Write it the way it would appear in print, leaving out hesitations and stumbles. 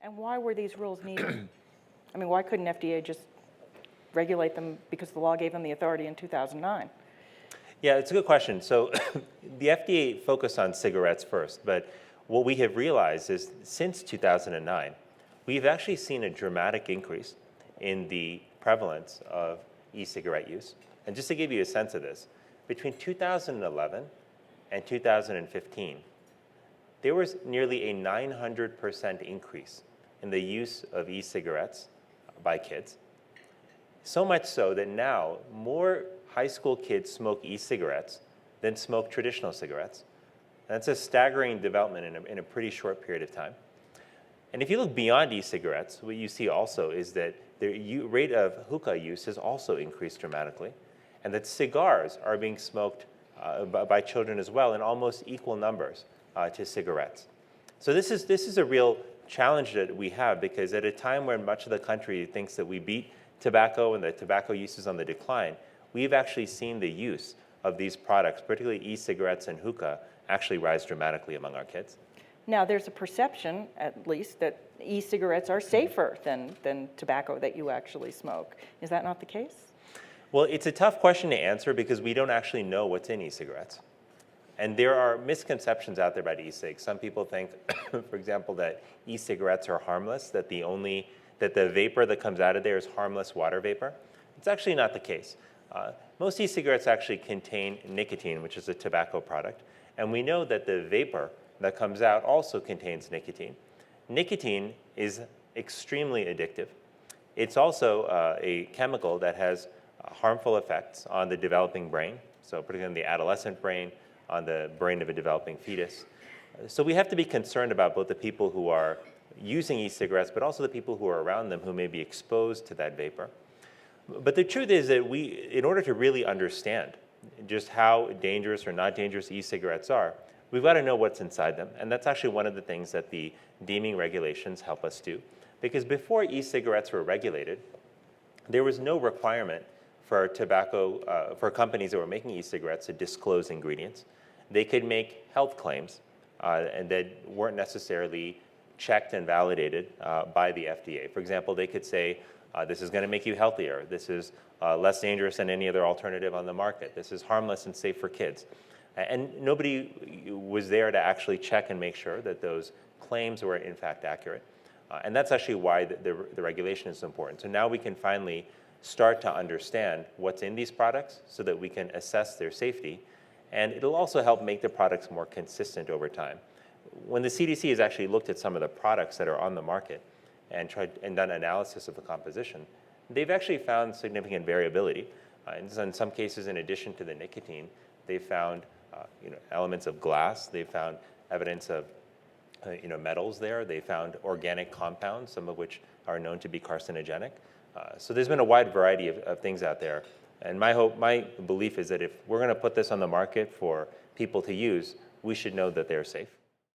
And why were these rules needed? I mean, why couldn't FDA just regulate them because the law gave them the authority in 2009? Yeah, it's a good question. So the FDA focused on cigarettes first, but what we have realized is since 2009, we've actually seen a dramatic increase in the prevalence of e-cigarette use. And just to give you a sense of this, between 2011 and 2015, there was nearly a 900% increase in the use of e-cigarettes by kids. So much so that now more high school kids smoke e-cigarettes than smoke traditional cigarettes. That's a staggering development in a pretty short period of time. And if you look beyond e-cigarettes, what you see also is that the rate of hookah use has also increased dramatically, and that cigars are being smoked by children as well in almost equal numbers to cigarettes. So this is a real challenge that we have, because at a time when much of the country thinks that we beat tobacco and that tobacco use is on the decline, we've actually seen the use of these products, particularly e-cigarettes and hookah, actually rise dramatically among our kids. Now, there's a perception, at least, that e-cigarettes are safer than tobacco that you actually smoke. Is that not the case? Well, it's a tough question to answer because we don't actually know what's in e-cigarettes. And there are misconceptions out there about e-cigs. Some people think, for example, that e-cigarettes are harmless, that the vapor that comes out of there is harmless water vapor. It's actually not the case. Most e-cigarettes actually contain nicotine, which is a tobacco product. And we know that the vapor that comes out also contains nicotine. Nicotine is extremely addictive. It's also a chemical that has harmful effects on the developing brain, so particularly in the adolescent brain, on the brain of a developing fetus. So we have to be concerned about both the people who are using e-cigarettes, but also the people who are around them who may be exposed to that vapor. But the truth is that in order to really understand just how dangerous or not dangerous e-cigarettes are, we've got to know what's inside them. And that's actually one of the things that the deeming regulations help us do. Because before e-cigarettes were regulated, there was no requirement for for companies that were making e-cigarettes to disclose ingredients. They could make health claims and that weren't necessarily checked and validated by the FDA. For example, they could say, this is going to make you healthier. This is less dangerous than any other alternative on the market. This is harmless and safe for kids. And nobody was there to actually check and make sure that those claims were in fact accurate. And that's actually why the regulation is so important. So now we can finally start to understand what's in these products so that we can assess their safety. And it'll also help make the products more consistent over time. When the CDC has actually looked at some of the products that are on the market and done analysis of the composition, they've actually found significant variability. In some cases, in addition to the nicotine, they found elements of glass. They found evidence of metals there. They found organic compounds, some of which are known to be carcinogenic. So there's been a wide variety of things out there. And my belief is that if we're going to put this on the market for people to use, we should know that they're safe.